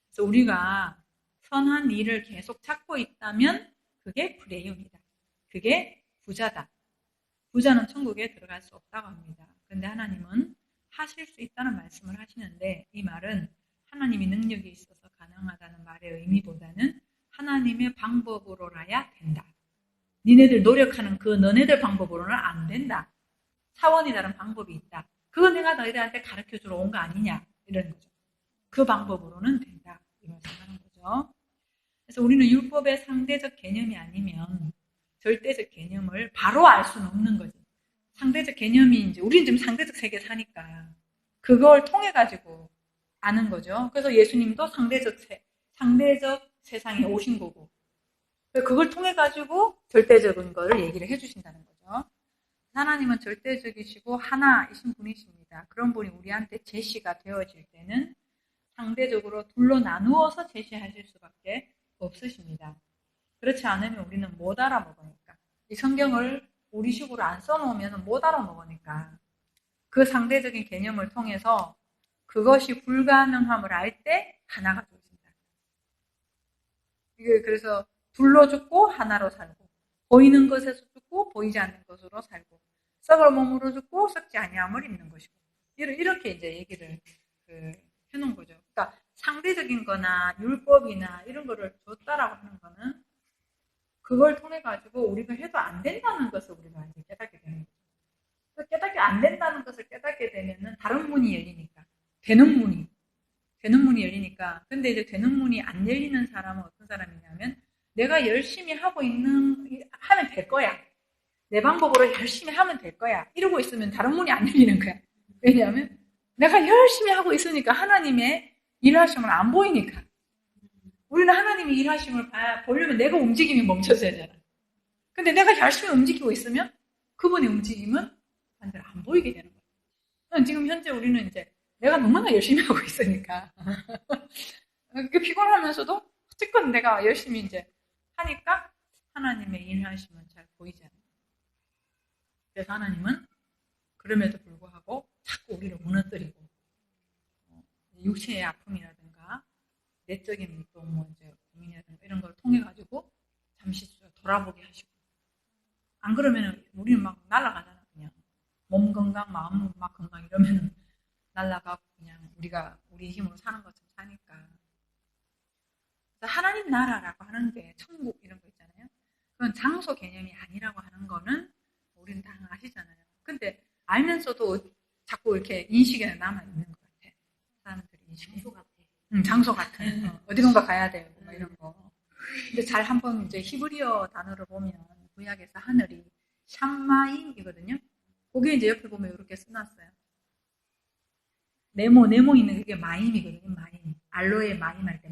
그래서 우리가 선한 일을 계속 찾고 있다면 그게 프레이입니다. 그게 부자다. 부자는 천국에 들어갈 수 없다고 합니다. 그런데 하나님은 하실 수 있다는 말씀을 하시는데 이 말은 하나님이 능력이 있어서 가능하다는 말의 의미보다는 하나님의 방법으로라야 된다. 니네들 노력하는 그 너네들 방법으로는 안 된다. 차원이 다른 방법이 있다. 그거 내가 너희들한테 가르쳐주러 온 거 아니냐 이런 거죠. 그 방법으로는 된다. 이 말씀하는 거죠. 그래서 우리는 율법의 상대적 개념이 아니면 절대적 개념을 바로 알 수는 없는 거지. 상대적 개념이 이제 우리는 지금 상대적 세계 사니까 그걸 통해 가지고 아는 거죠. 그래서 예수님도 상대적 세상에 오신 거고 그걸 통해 가지고 절대적인 거를 얘기를 해주신다는 거죠. 하나님은 절대적이시고 하나이신 분이십니다. 그런 분이 우리한테 제시가 되어질 때는 상대적으로 둘로 나누어서 제시하실 수밖에 없으십니다. 그렇지 않으면 우리는 못 알아먹으니까 이 성경을 우리식으로 안 써놓으면 못 알아먹으니까 그 상대적인 개념을 통해서 그것이 불가능함을 알 때 하나가 되어진다. 이게 그래서 둘로 죽고 하나로 살고 보이는 것에서 죽고 보이지 않는 것으로 살고 썩을 몸으로 죽고 썩지 아니함을 입는 것이고 이렇게 이제 얘기를 해놓은 거죠. 그러니까 상대적인 거나 율법이나 이런 거를 줬다라고 하는 거는 그걸 통해 가지고 우리가 해도 안 된다는 것을 우리가 이제 깨닫게 되는 거죠. 깨닫게 안 된다는 것을 깨닫게 되면은 다른 문이 열리니까 되는 문이 열리니까 근데 이제 되는 문이 안 열리는 사람은 어떤 사람이냐면 내가 열심히 하면 될 거야. 내 방법으로 열심히 하면 될 거야. 이러고 있으면 다른 문이 안 열리는 거야. 왜냐하면 내가 열심히 하고 있으니까 하나님의 일하심을 안 보이니까. 우리는 하나님의 일하심을 보려면 내가 움직임이 멈춰져야 되잖아. 근데 내가 열심히 움직이고 있으면 그분의 움직임은 반대로 안 보이게 되는 거야. 지금 현재 우리는 이제 내가 너무나 열심히 하고 있으니까 피곤하면서도 어쨌건 내가 열심히 이제 하니까 하나님의 일하심은 잘 보이지 않아요. 그래서 하나님은 그럼에도 불구하고 자꾸 우리를 무너뜨리고 육체의 아픔이라든가 내적인 또 뭐 이제 고민이라든가 이런 걸 통해 가지고 잠시 돌아보게 하시고 안 그러면은 우리는 막 날아가잖아. 그냥 몸 건강, 마음 막 건강 이러면은 날아가고 그냥 우리 힘으로 사는 것처럼 사니까. 그래서 하나님 나라라고 하는 게 천국 이런 거 있잖아요. 그건 장소 개념이 아니라고 하는 거는 우리는 다 아시잖아요. 근데 알면서도 자꾸 이렇게 인식에 남아 있는 것 같아. 사람들이 인식이. 장소 같아. 장소 같은. 어디론가 가야 돼요. 뭐 이런 거. 근데 잘 한번 이제 히브리어 단어를 보면 구약에서 하늘이 샴마임이거든요. 거기 이제 옆에 보면 이렇게 써놨어요. 네모 있는 게 마임이거든요. 마임. 알로에 마임 할 때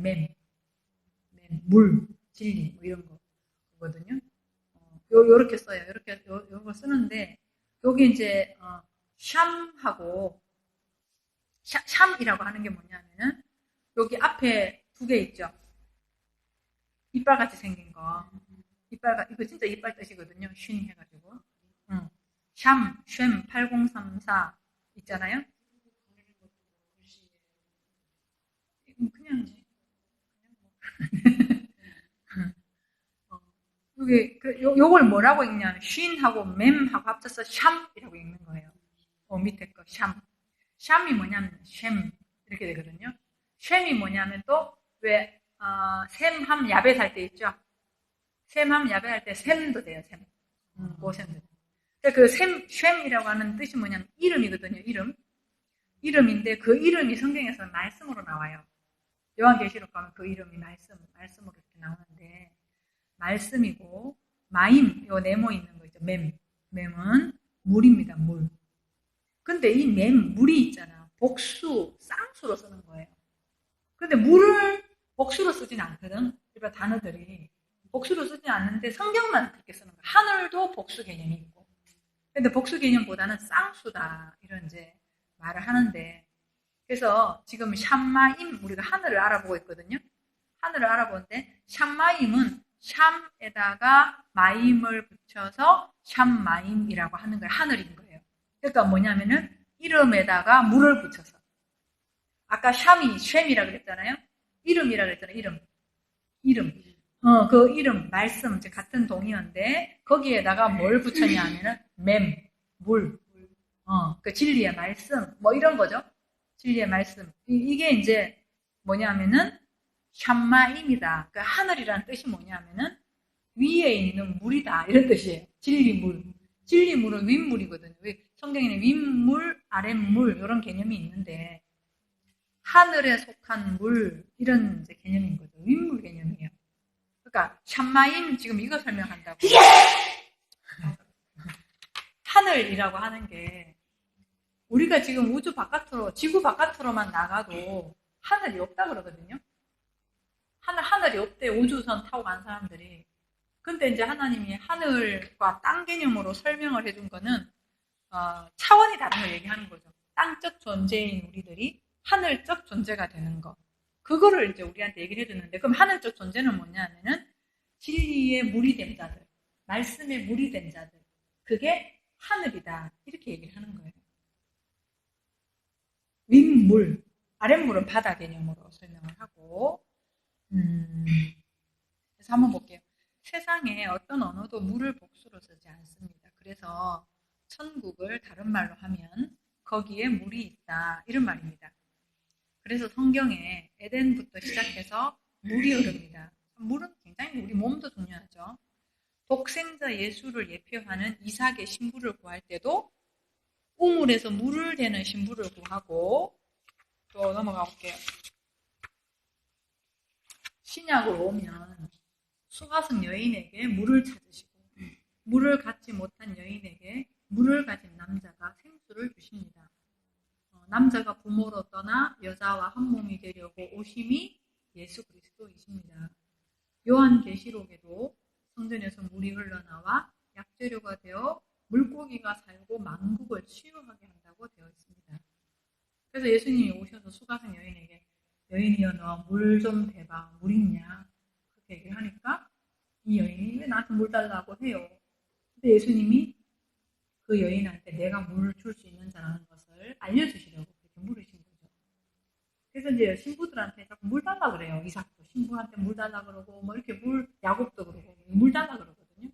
물, 진리 뭐 이런 거거든요. 요렇게 써요. 요거 쓰는데 여기 이제 샴하고 샴이라고 하는 게 뭐냐면은 여기 앞에 두 개 있죠. 이빨 같이 생긴 거. 이거 진짜 이빨 뜻이거든요. 쉰 해가지고. 샴 8034 있잖아요. 그냥 여기 요걸 뭐라고 읽냐면 쉰하고 맴하고 합쳐서 샴이라고 읽는 거예요. 밑에 거 샴. 샴이 뭐냐면 샘 이렇게 되거든요. 샘이 뭐냐면 또 왜 샘함 야벳 할 때 있죠. 샘함 야벳 할 때 샘도 돼요. 샘. 샘도. 그 샘이라고 하는 뜻이 뭐냐면 이름이거든요. 이름인데 그 이름이 성경에서 말씀으로 나와요. 요한계시록 가면 그 이름이 말씀으로 이렇게 나오는데 말씀이고 마임 요 네모 있는 거 있죠. 맴은 물입니다. 물. 근데 이 물이 있잖아. 복수, 쌍수로 쓰는 거예요. 근데 물을 복수로 쓰진 않거든. 일반 단어들이. 복수로 쓰진 않는데 성경만 그렇게 쓰는 거야. 하늘도 복수 개념이 있고. 근데 복수 개념보다는 쌍수다. 이런 이제 말을 하는데. 그래서 지금 샴마임, 우리가 하늘을 알아보고 있거든요. 하늘을 알아보는데, 샴마임은 샴에다가 마임을 붙여서 샴마임이라고 하는 거예요. 하늘인 거예요. 그러니까 뭐냐면은 이름에다가 물을 붙여서. 아까 샴이라 그랬잖아요. 이름이라 그랬잖아요. 이름. 그 이름, 말씀, 같은 동의어인데 거기에다가 뭘 붙였냐 하면은 물. 그 진리의 말씀, 뭐 이런 거죠. 진리의 말씀. 이게 이제 뭐냐면은 샴마임이다. 그 하늘이라는 뜻이 뭐냐면은 위에 있는 물이다. 이런 뜻이에요. 진리물. 진리물은 윗물이거든요. 성경에는 윗물, 아랫물 이런 개념이 있는데 하늘에 속한 물 이런 이제 개념인 거죠. 윗물 개념이에요. 그러니까 샴마임 지금 이거 설명한다고. 하늘이라고 하는 게 우리가 지금 우주 바깥으로 지구 바깥으로만 나가도 하늘이 없다 그러거든요. 하늘이 없대. 우주선 타고 간 사람들이. 근데 이제 하나님이 하늘과 땅 개념으로 설명을 해준 거는 차원이 다른 걸 얘기하는 거죠. 땅적 존재인 우리들이 하늘적 존재가 되는 거. 그거를 이제 우리한테 얘기를 해주는데, 그럼 하늘적 존재는 뭐냐면은 진리의 물이 된 자들, 말씀의 물이 된 자들, 그게 하늘이다. 이렇게 얘기를 하는 거예요. 윗물, 아랫물은 바다 개념으로 설명을 하고, 그래서 한번 볼게요. 세상에 어떤 언어도 물을 복수로 쓰지 않습니다. 그래서 천국을 다른 말로 하면 거기에 물이 있다. 이런 말입니다. 그래서 성경에 에덴부터 시작해서 물이 흐릅니다. 물은 굉장히 우리 몸도 중요하죠. 독생자 예수를 예표하는 이삭의 신부를 구할 때도 우물에서 물을 대는 신부를 구하고, 또 넘어가 볼게요. 신약으로 오면 수가성 여인에게 물을 찾으시고 물을 갖지 못한 여인에게 물을 가진 남자가 생수를 주십니다. 남자가 부모로 떠나 여자와 한 몸이 되려고 오심이 예수 그리스도이십니다. 요한계시록에도 성전에서 물이 흘러나와 약재료가 되어 물고기가 살고 만국을 치유하게 한다고 되어 있습니다. 그래서 예수님이 오셔서 수가성 여인에게 여인이여 너 물 좀 대봐. 물 있냐? 그렇게 얘기를 하니까 이 여인이 왜 나한테 물 달라고 해요? 근데 예수님이 그 여인한테 내가 물을 줄 수 있는 자라는 것을 알려주시려고 그렇게 물으신 거죠. 그래서 이제 신부들한테 자꾸 물 달라 그래요. 이삭도 신부한테 물 달라 그러고 뭐 이렇게 야곱도 그러고 물 달라 그러거든요.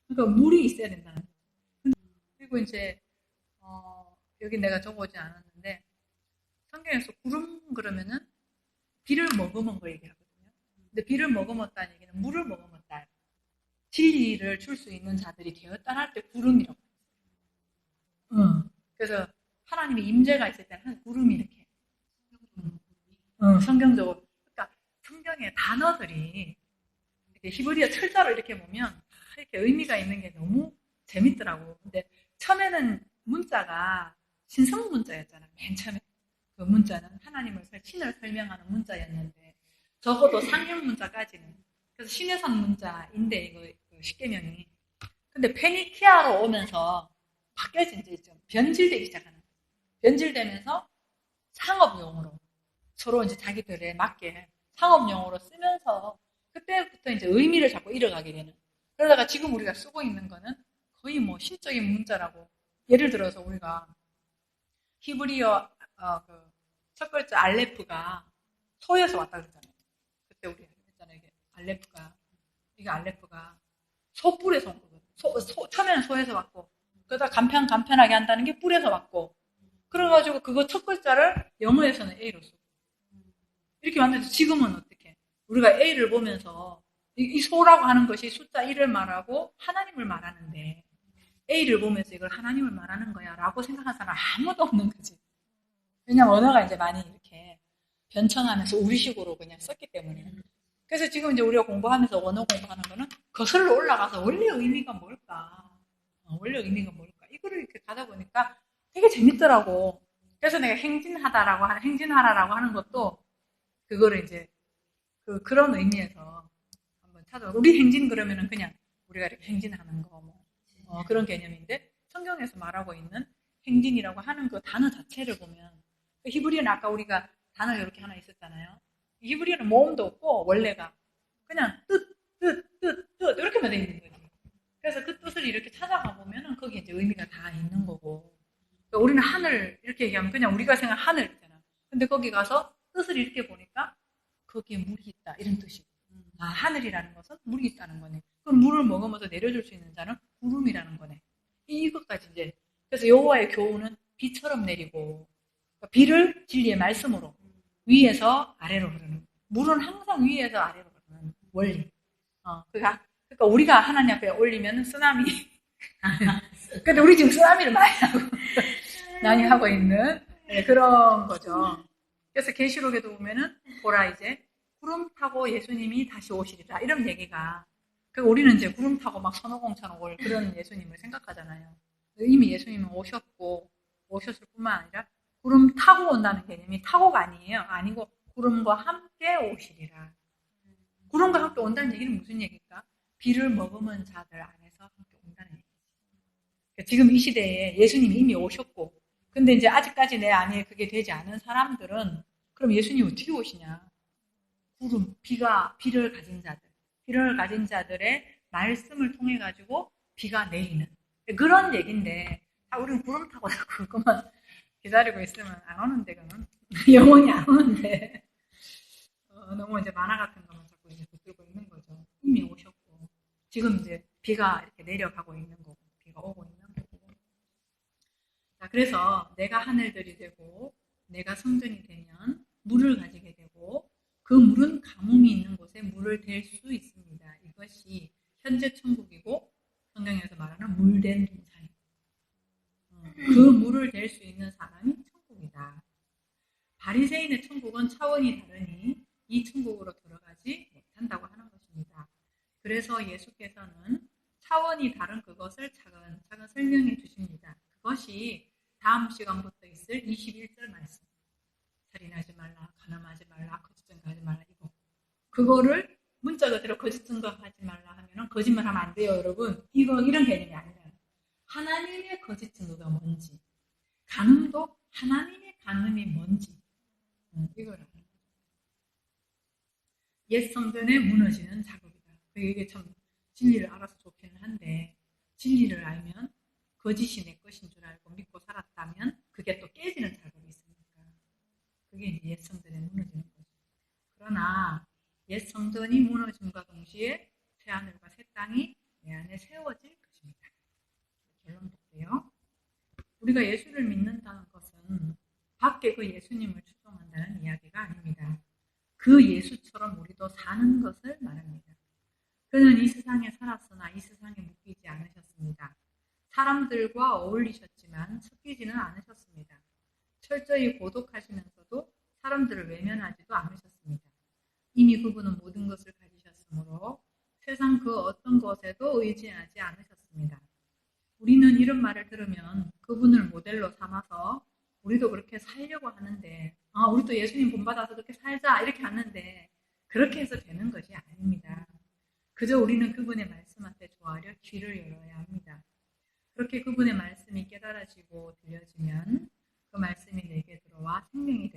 그러니까 물이 있어야 된다는 거죠. 그리고 이제 여기 내가 적어오지 않았는데 성경에서 구름 그러면은 비를 머금은 걸 얘기하거든요. 근데 비를 머금었다는 얘기는 물을 머금었다. 진리를 줄 수 있는 자들이 되었다 할 때 구름이라고. 그래서 하나님의 임재가 있을 때는 한 구름이 이렇게. 성경적으로. 그러니까 성경의 단어들이 이렇게 히브리어 철자로 이렇게 보면 이렇게 의미가 있는 게 너무 재밌더라고. 근데 처음에는 문자가 신성 문자였잖아. 맨 처음에. 그 문자는 신을 설명하는 문자였는데 적어도 상형 문자까지는 그래서 신의 산 문자인데 이거 그 십계명이 근데 페니키아로 오면서 바뀌어진 이제 좀 변질되기 시작하는 거예요. 변질되면서 상업용으로 서로 이제 자기들에 맞게 상업용으로 쓰면서 그때부터 이제 의미를 자꾸 잃어가게 되는. 그러다가 지금 우리가 쓰고 있는 거는 거의 뭐 신적인 문자라고. 예를 들어서 우리가 히브리어 그 첫 글자 알레프가 소에서 왔다 그랬잖아요. 그때 우리 했잖아요. 이게 알레프가 소뿔에서 온 거거든요. 처음에는 소에서 왔고 그러다 간편하게 한다는 게 뿔에서 왔고 그래가지고 그거 첫 글자를 영어에서는 A로 쓰고 이렇게 만들어서 지금은 어떻게 우리가 A를 보면서 이 소라고 하는 것이 숫자 1을 말하고 하나님을 말하는데 A를 보면서 이걸 하나님을 말하는 거야 라고 생각하는 사람 아무도 없는 거지. 왜냐면 언어가 이제 많이 이렇게 변천하면서 우리식으로 그냥 썼기 때문에. 그래서 지금 이제 우리가 공부하면서 언어 공부하는 거는 거슬러 올라가서 원래 의미가 뭘까? 원래 의미가 뭘까? 이거를 이렇게 가다 보니까 되게 재밌더라고. 그래서 내가 행진하라라고 하는 것도 그거를 이제 그런 의미에서 한번 찾아보고 우리 행진 그러면은 그냥 우리가 이렇게 행진하는 거 그런 개념인데 성경에서 말하고 있는 행진이라고 하는 그 단어 자체를 보면 히브리어는 아까 우리가 단어 이렇게 하나 있었잖아요. 히브리어는 모음도 없고 원래가 그냥 뜻 이렇게만 돼 있는 거지. 그래서 그 뜻을 이렇게 찾아가 보면은 거기에 이제 의미가 다 있는 거고. 그러니까 우리는 하늘 이렇게 얘기하면 그냥 우리가 생각한 하늘 있잖아. 근데 거기 가서 뜻을 이렇게 보니까 거기에 물이 있다 이런 뜻이고. 아 하늘이라는 것은 물이 있다는 거네. 그럼 물을 먹으면서 내려줄 수 있는 자는 구름이라는 거네. 이것까지 이제 그래서 여호와의 교훈은 비처럼 내리고 그러니까 비를 진리의 말씀으로 위에서 아래로 흐르는 물은 항상 위에서 아래로 흐르는 원리. 그러니까 우리가 하나님 앞에 올리면 쓰나미. 근데 우리 지금 쓰나미를 많이 하고 있는 그런 거죠. 그래서 계시록에도 보면은 보라 이제 구름 타고 예수님이 다시 오시리라 이런 얘기가. 우리는 이제 구름 타고 막 선호공천 올 그런 예수님을 생각하잖아요. 이미 예수님은 오셨을 뿐만 아니라 구름 타고 온다는 개념이 타고가 아니에요. 아니고 구름과 함께 오시리라. 구름과 함께 온다는 얘기는 무슨 얘기일까? 비를 머금은 자들 안에서 함께 온다는 얘기죠. 그러니까 지금 이 시대에 예수님이 이미 오셨고 근데 이제 아직까지 내 안에 그게 되지 않은 사람들은 그럼 예수님이 어떻게 오시냐? 구름, 비를 가진 자들의 말씀을 통해 가지고 비가 내리는 그런 얘기인데 우리는 구름 타고 그것만 기다리고 있으면 안 오는데 그는 영원히 안 오는데 너무 이제 만화 같은 것만 자꾸 이제 붙들고 있는 거죠. 이미 오셨고 지금 이제 비가 이렇게 내려가고 있는 거고 비가 오고 있는 거고. 자 그래서 내가 하늘들이 되고 내가 성전이 되면 물을 가지게 되고 그 물은 가뭄이 있는 곳에 물을 댈 수 있습니다. 이것이 현재 천국이고 성경에서 말하는 물된 동산이고 그 물을 댈 수 있는 사람이 천국이다. 바리새인의 천국은 차원이 다르니 이 천국으로 들어가지 못한다고 하는 것입니다. 그래서 예수께서는 차원이 다른 그것을 차근차근 설명해 주십니다. 그것이 다음 시간부터 있을 21절 말씀. 살인하지 말라, 간음하지 말라, 거짓 증거하지 말라 이거. 그거를 문자 그대로 거짓 증거하지 말라 하면은 거짓말하면 안 돼요, 여러분. 이런 개념이 아니라 하나님의 거짓 증거가 뭔지, 간음도 하나님의 간음이 뭔지 이걸 알아요. 옛 성전에 무너지는 작업이다. 이게 참 진리를 알아서 좋기는 한데 진리를 알면 거짓이 내 것인 줄 알고 믿고 살았다면 그게 또 깨지는 작업이 있으니까 그게 이제 옛 성전에 무너지는 거죠. 그러나 옛 성전이 무너짐과 동시에 새 하늘과 새 땅이 내 안에 세워질 것입니다. 결론 볼게요. 우리가 예수를 믿는다는 것은 밖에 그 예수님을 추종한다는 이야기가 아닙니다. 그 예수처럼 우리도 사는 것을 말합니다. 그는 이 세상에 살았으나 이 세상에 묶이지 않으셨습니다. 사람들과 어울리셨지만 섞이지는 않으셨습니다. 철저히 고독하시면서도 사람들을 외면하지도 않으셨습니다. 이미 그분은 모든 것을 가지셨으므로 세상 그 어떤 것에도 의지하지 않으셨습니다. 우리는 이런 말을 들으면 그분을 모델로 삼아서 우리도 그렇게 살려고 하는데, 우리도 예수님 본받아서 그렇게 살자 이렇게 하는데 그렇게 해서 되는 것이 아닙니다. 그저 우리는 그분의 말씀한테 좋아하려 귀를 열어야 합니다. 그렇게 그분의 말씀이 깨달아지고 들려지면 그 말씀이 내게 들어와 생명이